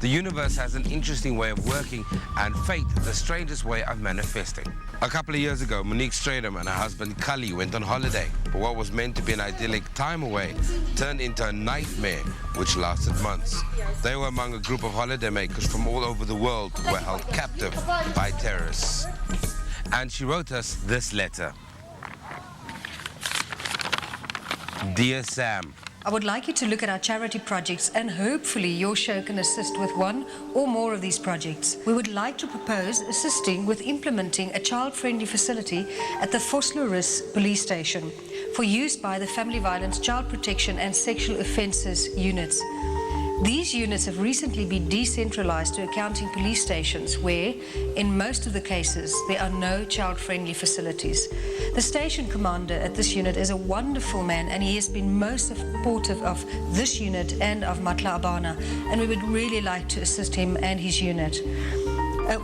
The universe has an interesting way of working, and fate the strangest way of manifesting. A couple of years ago, Monique Strydom and her husband Cully went on holiday, but what was meant to be an idyllic time away turned into a nightmare which lasted months. They were among a group of holidaymakers from all over the world who were held captive by terrorists. And she wrote us this letter. Dear Sam, I would like you to look at our charity projects, and hopefully your show can assist with one or more of these projects. We would like to propose assisting with implementing a child-friendly facility at the Vosloorus police station for use by the Family Violence, Child Protection and Sexual Offences units. These units have recently been decentralized to accounting police stations where, in most of the cases, there are no child-friendly facilities. The station commander at this unit is a wonderful man, and he has been most supportive of this unit and of Matla A Bana, and we would really like to assist him and his unit.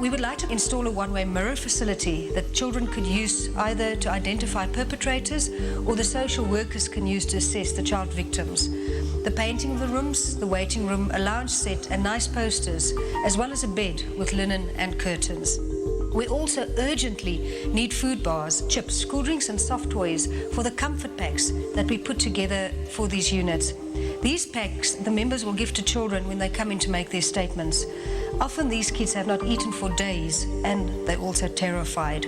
We would like to install a one-way mirror facility that children could use either to identify perpetrators or the social workers can use to assess the child victims. The painting of the rooms, the waiting room, a lounge set and nice posters, as well as a bed with linen and curtains. We also urgently need food bars, chips, cool drinks and soft toys for the comfort packs that we put together for these units. These packs the members will give to children when they come in to make their statements. Often these kids have not eaten for days and they're also terrified.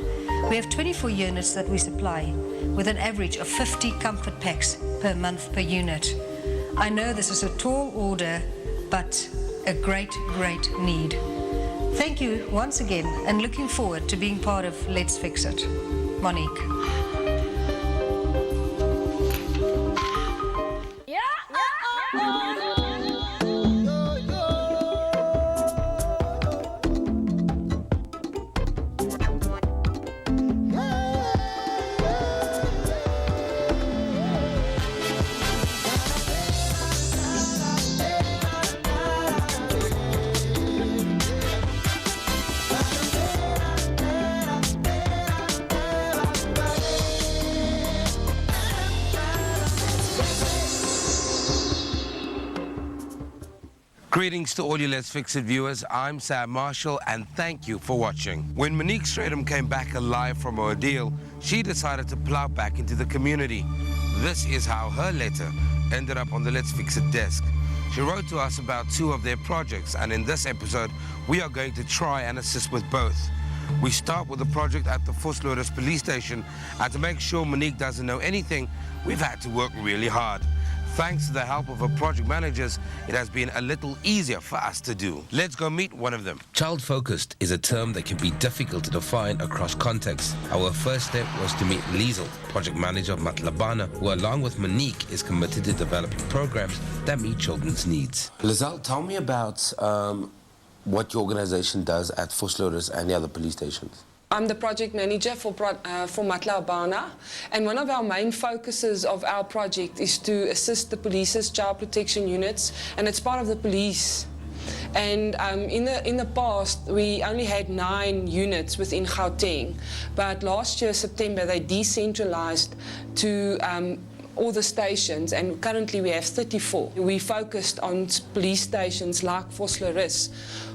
We have 24 units that we supply with an average of 50 comfort packs per month per unit. I know this is a tall order, but a great, great need. Thank you once again, and looking forward to being part of Let's Fix It. Monique. Greetings to all you Let's Fix It viewers. I'm Sam Marshall, and thank you for watching. When Monique Strydom came back alive from her ordeal, she decided to plow back into the community. This is how her letter ended up on the Let's Fix It desk. She wrote to us about two of their projects, and in this episode, we are going to try and assist with both. We start with the project at the Vosloorus police station, and to make sure Monique doesn't know anything, we've had to work really hard. Thanks to the help of our project managers, it has been a little easier for us to do. Let's go meet one of them. Child-focused is a term that can be difficult to define across contexts. Our first step was to meet Liesl, project manager of Matla A Bana, who along with Monique is committed to developing programs that meet children's needs. Liesl, tell me about what your organization does at Vosloorus and the other police stations. I'm the project manager for Matla A Bana, and one of our main focuses of our project is to assist the police's child protection units, and it's part of the police. And in the past, we only had 9 units within Gauteng, but last year, September, they decentralized to all the stations, and currently we have 34. We focused on police stations like Vosloorus,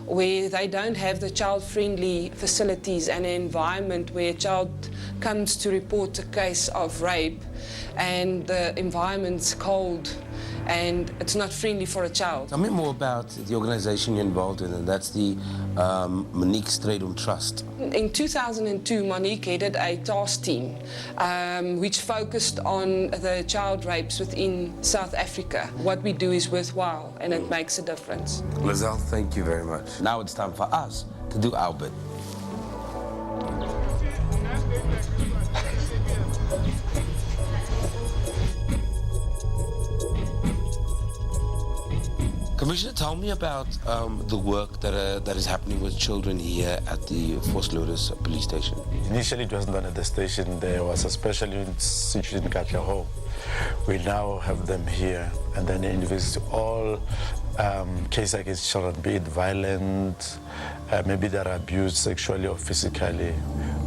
where they don't have the child-friendly facilities and an environment where a child comes to report a case of rape and the environment's cold and it's not friendly for a child. Tell me more about the organization you're involved in, and that's the Monique Strydom Trust. In 2002, Monique headed a task team which focused on the child rapes within South Africa. What we do is worthwhile and it makes a difference. Liesl, thank you very much. Now it's time for us to do our bit. Commissioner, tell me about the work that is happening with children here at the Vosloorus police station. Initially, it wasn't done at the station. There was a special unit situated in Katlehong. We now have them here, and then they investigate all cases against children, be it violent, maybe they're abused sexually or physically.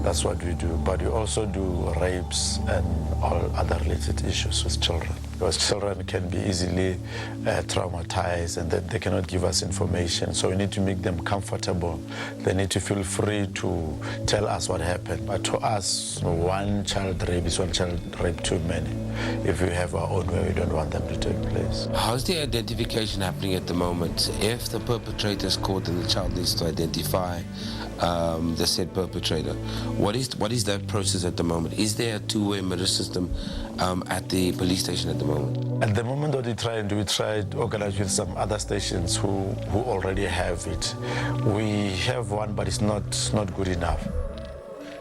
That's what we do. But we also do rapes and all other related issues with children. because children can be easily traumatized and that they cannot give us information. So we need to make them comfortable. They need to feel free to tell us what happened. But to us, one child rape is one child rape too many. If we have our own way, we don't want them to take place. How's the identification happening at the moment? If the perpetrator is caught and the child needs to identify the said perpetrator, what is that process at the moment? Is there a two-way mirror system at the police station at the moment? At the moment, what we try to organize with some other stations who already have it. We have one, but it's not good enough.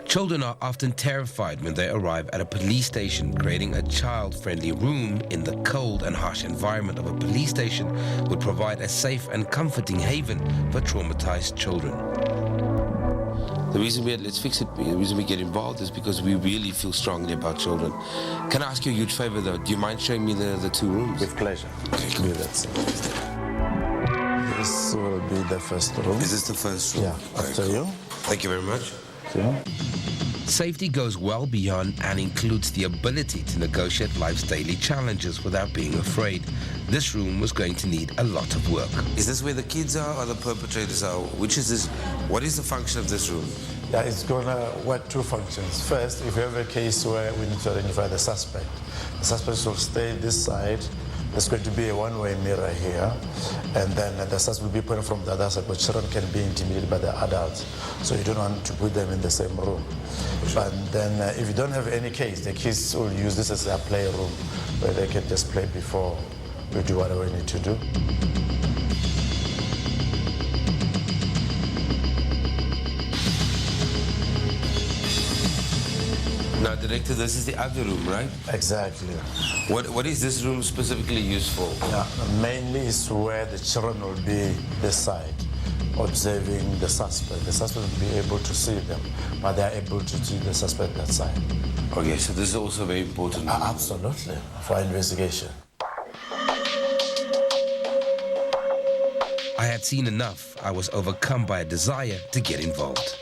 Children are often terrified when they arrive at a police station. Creating a child-friendly room in the cold and harsh environment of a police station would provide a safe and comforting haven for traumatized children. The reason we at Let's Fix It, the reason we get involved is because we really feel strongly about children. Can I ask you a huge favor though? Do you mind showing me the two rooms? With pleasure. Okay, cool. Do that. This will be the first room. Is this the first room? Yeah, after cool. you. Thank you very much. Yeah. Safety goes well beyond and includes the ability to negotiate life's daily challenges without being afraid. This room was going to need a lot of work. Is this where the kids are or the perpetrators are? Which is this? What is the function of this room? Yeah, it's going to work two functions. First, if we have a case where we need to identify the suspect will stay this side. There's going to be a one-way mirror here, and then the suspect will be pointed from the other side, but children can be intimidated by the adults, so you don't want to put them in the same room. But then if you don't have any case, the kids will use this as their playroom, where they can just play before we do whatever we need to do. Now, Director, this is the other room, right? Exactly. What is this room specifically used for? Yeah, mainly is where the children will be this side, observing the suspect. The suspect will be able to see them, but they are able to see the suspect that side. Okay, so this is also very important. Absolutely, for investigation. I had seen enough. I was overcome by a desire to get involved.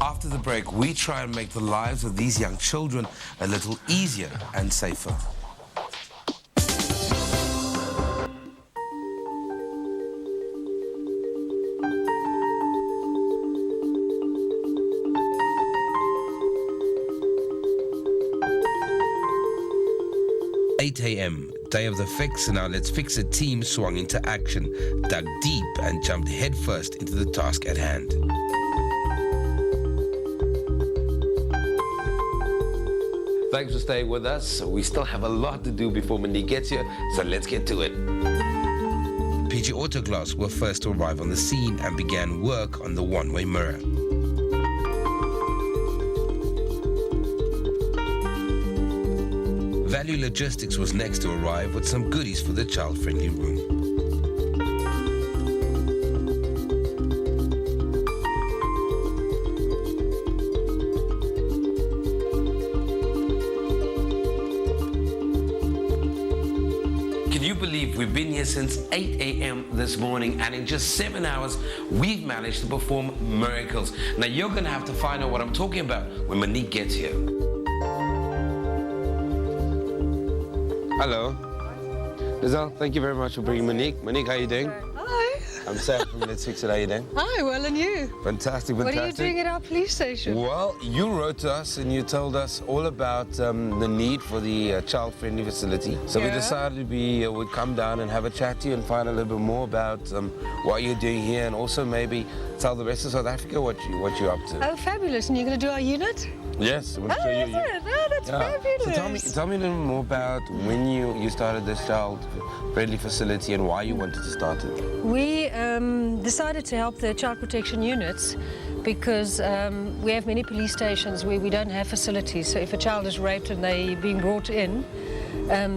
After the break, we try and make the lives of these young children a little easier and safer. "8 a.m., day of the fix, and our Let's Fix It team swung into action, dug deep and jumped headfirst into the task at hand. Thanks for staying with us. We still have a lot to do before Monique gets here, so let's get to it. PG Autoglass were first to arrive on the scene and began work on the one-way mirror. Value Logistics was next to arrive with some goodies for the child-friendly room. Can you believe we've been here since 8 a.m. this morning, and in just 7 hours, we've managed to perform miracles. Now, you're going to have to find out what I'm talking about when Monique gets here. Hello. Lizelle, thank you very much for bringing Monique. Monique, how are you doing? Hi. I'm Sam from Let's Fix It. How are you doing? Hi, well, and you? Fantastic, fantastic. What are you doing at our police station? Well, you wrote to us and you told us all about the need for the child-friendly facility. So we decided we would come down and have a chat to you and find a little bit more about what you're doing here, and also maybe tell the rest of South Africa what you're up to. Oh, fabulous. And you're going to do our unit? Yes. We'll show Is it? Oh, that's fabulous. So tell me a little more about when you started this child-friendly facility and why you wanted to start it. We decided to help the child protection units because we have many police stations where we don't have facilities. So if a child is raped and they're being brought in,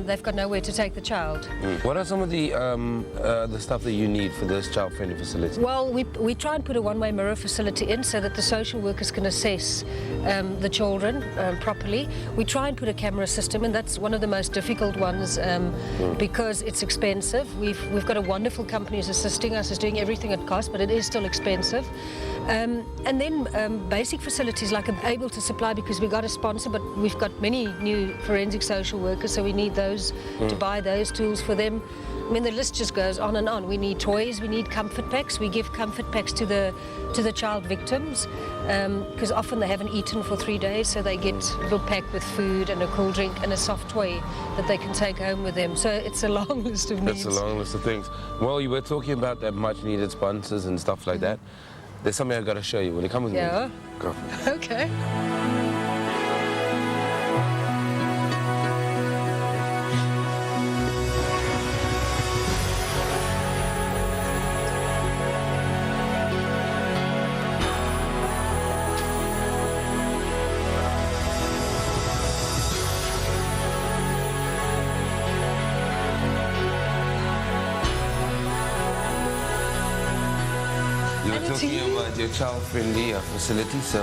they've got nowhere to take the child. What are some of the stuff that you need for this child-friendly facility? Well, we try and put a one-way mirror facility in so that the social workers can assess the children properly. We try and put a camera system, and that's one of the most difficult ones because it's expensive. We've got a wonderful company who's assisting us, is doing everything at cost, but it is still expensive. And then basic facilities like I'm able to supply, because we got a sponsor, but we've got many new forensic social workers, so we need those to buy those tools for them. I mean, the list just goes on and on. We need toys, we need comfort packs. We give comfort packs to the child victims because often they haven't eaten for 3 days, so they get a little pack with food and a cool drink and a soft toy that they can take home with them. So it's a long list of needs. That's a long list of things. Well, you were talking about that much needed sponsors and stuff like that. There's something I've got to show you. Will you come with me? Go. Okay. You were talking about your child-friendly facility, so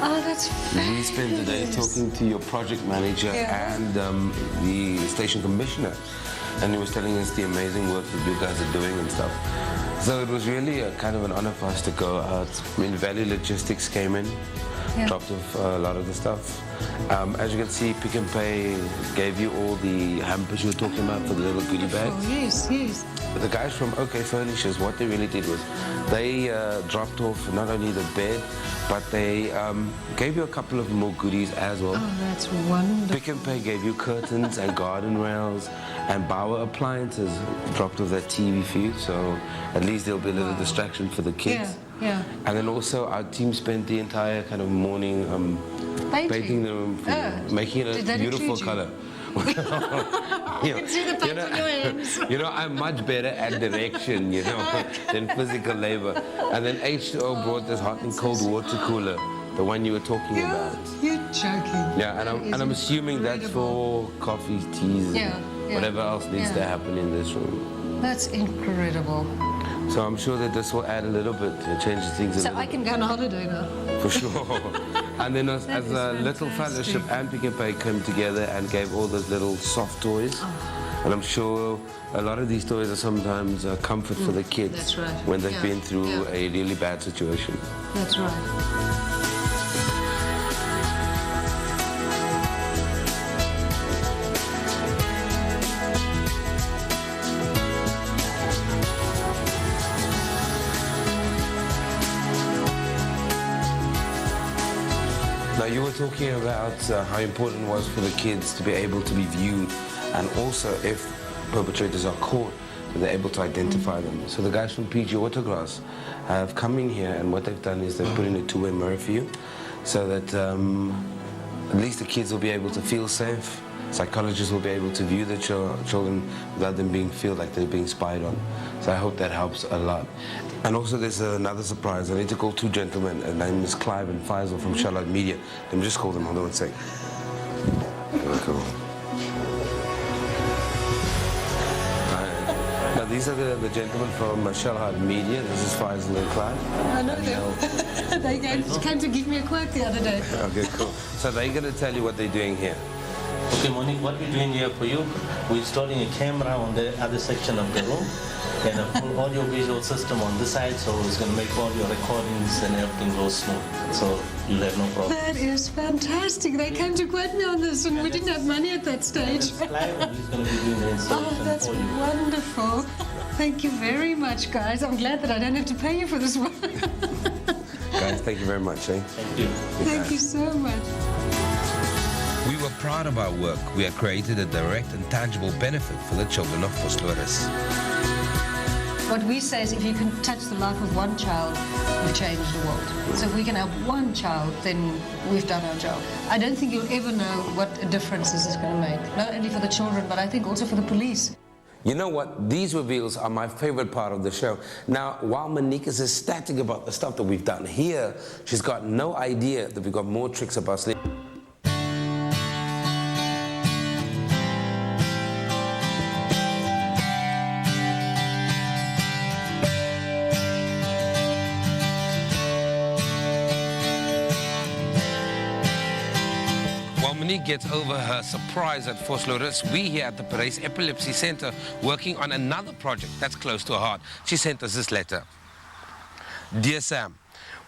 Oh, that's we spent the day talking to your project manager and the station commissioner, and he was telling us the amazing work that you guys are doing and stuff. So it was really a kind of an honor for us to go out. I mean, Value Logistics came in, dropped off a lot of the stuff. As you can see, Pick n Pay gave you all the hampers you were talking about for the little goodie bags. Oh, yes, yes. But the guys from OK Furnishers, what they really did was they dropped off not only the bed, but they gave you a couple of more goodies as well. Oh, that's wonderful. Pick n Pay gave you curtains and garden rails, and Bauer Appliances dropped off that TV for you, so at least there'll be a little distraction for the kids. Yeah. And then also our team spent the entire kind of morning painting the room for you, making it a beautiful color. You can see the paint on your hands. You know, I'm much better at direction, you know, than physical labor. And then H2O brought this hot and cold water cooler, the one you were talking about. You're joking. Yeah, and I'm assuming that's for coffee, teas, and whatever else needs to happen in this room. That's incredible. So I'm sure that this will add a little bit, change things a So little I can go on holiday now. For sure. And then as a little fellowship and Pick n Pay came together and gave all those little soft toys. And I'm sure a lot of these toys are sometimes a comfort for the kids. That's right. When they've been through a really bad situation. That's right. Now, you were talking about how important it was for the kids to be able to be viewed, and also if perpetrators are caught, they're able to identify them. So the guys from PG Autographs have come in here, and what they've done is they've put in a two-way mirror for you, so that at least the kids will be able to feel safe. Psychologists will be able to view the children without them feel like they're being spied on. So I hope that helps a lot. And also there's another surprise. I need to call two gentlemen. Their name is Clive and Faisal from Charlotte Media. Let me just call them. Hold on one sec. Cool. Now these are the gentlemen from Charlotte Media. This is Faisal and Clive. I know them. They came to give me a quote the other day. Okay, cool. So they're going to tell you what they're doing here. Okay, Monique, what we're doing here for you, we're installing a camera on the other section of the room and a full audio-visual system on this side, so it's going to make all your recordings and everything go smooth, so you'll have no problem. That is fantastic. They came to quote me on this, and we didn't have money at that stage. Clive, and he's going to be doing the installation Oh, that's for you. wonderful. Thank you very much, guys. I'm glad that I don't have to pay you for this one. Guys, thank you very much. Eh? Thank you. Thank you so much. We were proud of our work. We have created a direct and tangible benefit for the children of Vosloorus. What we say is if you can touch the life of one child, you've changed the world. So if we can help one child, then we've done our job. I don't think you'll ever know what a difference this is going to make, not only for the children, but I think also for the police. You know what? These reveals are my favorite part of the show. Now, while Monique is ecstatic about the stuff that we've done here, she's got no idea that we've got more tricks up our sleeve. Monique gets over her surprise at Vosloorus, we here at the Parys Epilepsy Center working on another project that's close to her heart. She sent us this letter. Dear Sam,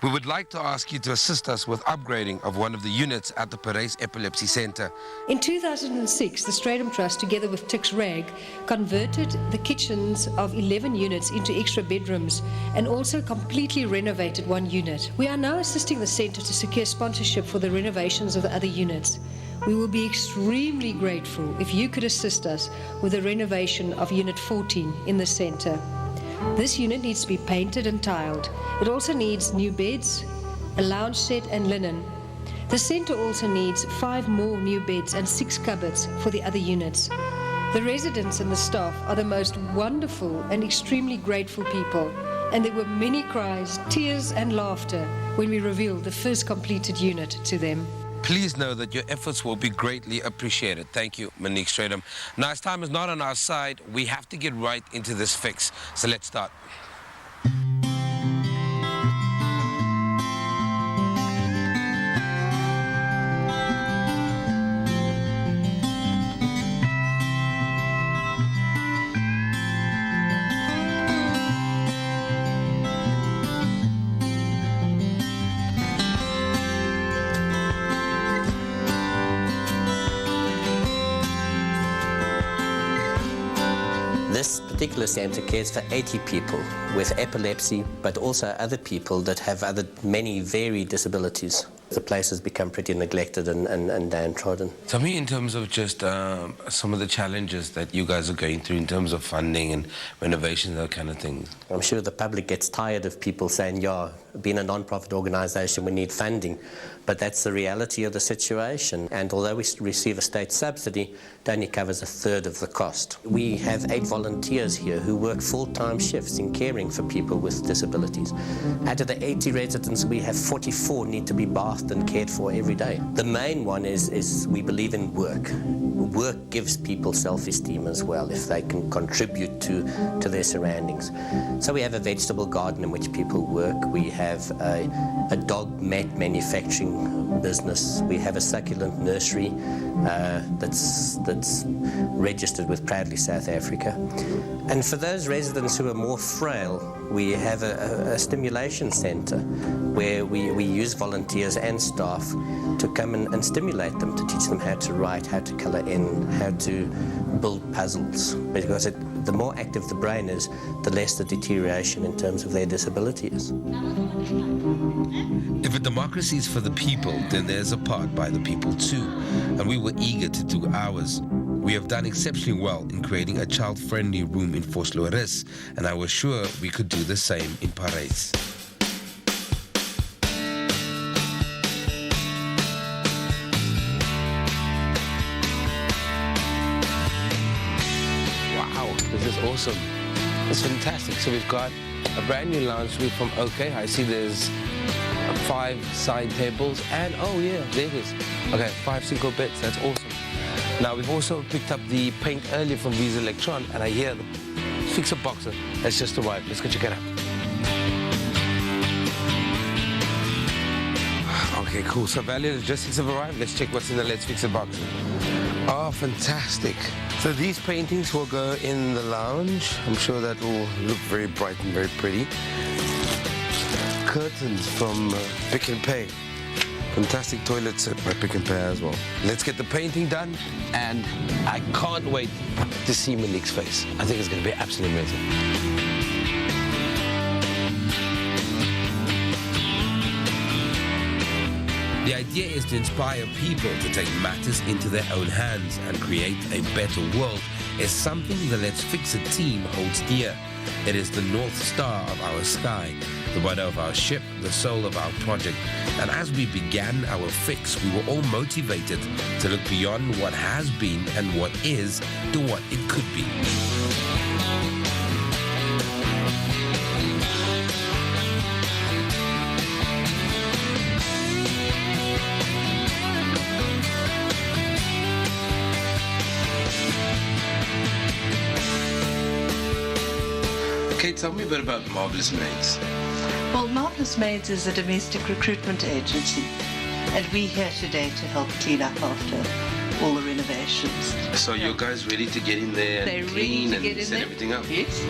we would like to ask you to assist us with upgrading of one of the units at the Parys Epilepsy Centre. In 2006, the Strydom Trust, together with Tix Rag, converted the kitchens of 11 units into extra bedrooms and also completely renovated one unit. We are now assisting the centre to secure sponsorship for the renovations of the other units. We will be extremely grateful if you could assist us with the renovation of Unit 14 in the centre. This unit needs to be painted and tiled. It also needs new beds, a lounge set and linen. The centre also needs 5 more new beds and 6 cupboards for the other units. The residents and the staff are the most wonderful and extremely grateful people, and there were many cries, tears and laughter when we revealed the first completed unit to them. Please know that your efforts will be greatly appreciated. Thank you, Monique Strydom. Now, as time is not on our side, we have to get right into this fix. So let's start. This particular centre cares for 80 people with epilepsy, but also other people that have many varied disabilities. The place has become pretty neglected and downtrodden. Tell me in terms of just some of the challenges that you guys are going through in terms of funding and renovations, that kind of things. I'm sure the public gets tired of people saying, yeah, being a non-profit organisation, we need funding. But that's the reality of the situation. And although we receive a state subsidy, it only covers a third of the cost. We have 8 volunteers here who work full-time shifts in caring for people with disabilities. Out of the 80 residents, we have 44 need to be bathed and cared for every day. The main one is we believe in work. Work gives people self-esteem as well, if they can contribute to their surroundings. So we have a vegetable garden in which people work. We have a dog mat manufacturing business. We have a succulent nursery that's registered with Proudly South Africa. And for those residents who are more frail, we have a stimulation centre where we use volunteers and staff to come and stimulate them, to teach them how to write, how to colour in, how to build puzzles. Because the more active the brain is, the less the deterioration in terms of their disability is. If a democracy is for the people, then there's a part by the people too. And we were eager to do ours. We have done exceptionally well in creating a child-friendly room in Vosloorus, and I was sure we could do the same in Parys. Wow, this is awesome. It's fantastic. So we've got a brand new lounge suite from OK. I see there's 5 side tables and, oh yeah, there it is. Okay, 5 single beds, that's awesome. Now, we've also picked up the paint earlier from Visa Electron, and I hear the Fixit boxer has just arrived. Let's go check it out. Okay, cool. So Valiant Logistics have arrived. Let's check what's in the Let's Fix It box. Oh, fantastic. So these paintings will go in the lounge. I'm sure that will look very bright and very pretty. Curtains from Pick n Pay. Fantastic toilet set by Pick n Pay as well. Let's get the painting done, and I can't wait to see Monique's face. I think it's going to be absolutely amazing. The idea is to inspire people to take matters into their own hands and create a better world is something the Let's Fix It team holds dear. It is the North Star of our sky, the rudder of our ship, the soul of our project. And as we began our fix, we were all motivated to look beyond what has been and what is to what it could be. Okay, tell me a bit about Marvelous Maids. Well, Marvelous Maids is a domestic recruitment agency, and we're here today to help clean up after all the renovations. So you guys ready to get in there and clean and set everything up? Yes.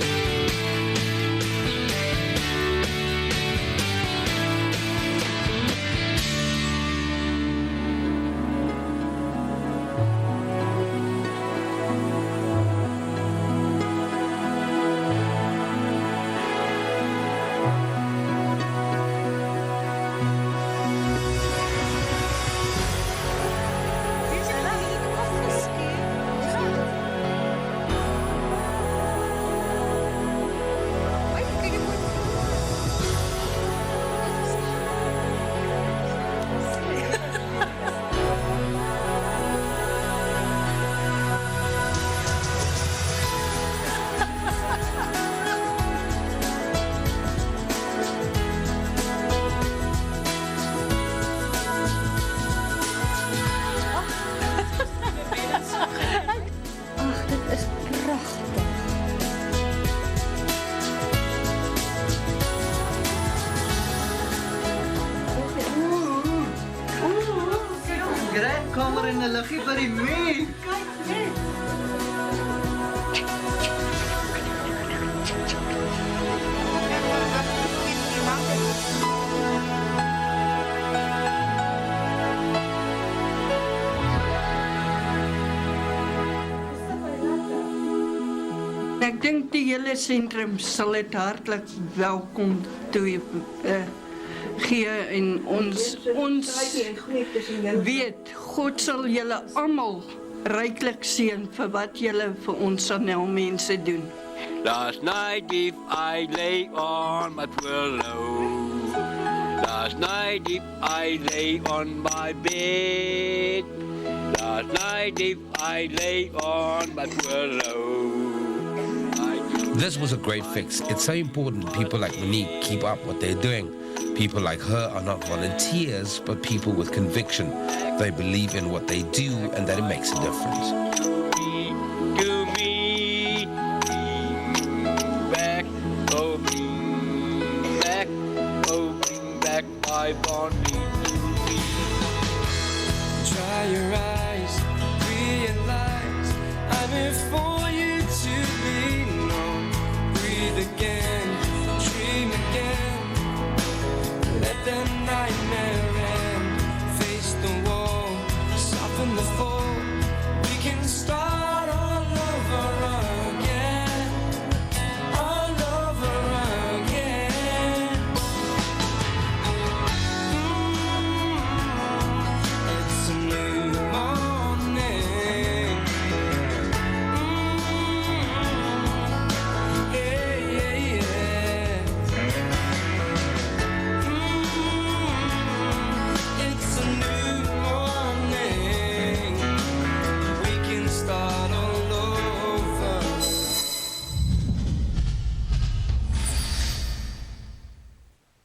kamer en 'n liggie by die muur. Kyk net. Ek dink die hele sentrum sal dit hartlik welkom toe gee en ons weet God sal julle almal ryklik seën vir wat julle vir ons mense doen. Last night if I lay on my pillow, last night if I lay on my bed, last night if I lay on my pillow. This was a great fix. It's so important people like Monique keep up what they're doing. People like her are not volunteers, but people with conviction. They believe in what they do and that it makes a difference. To me, back, oh, bring back my bonding to me. Dry your eyes, realize I'm here for you to be known. Breathe again.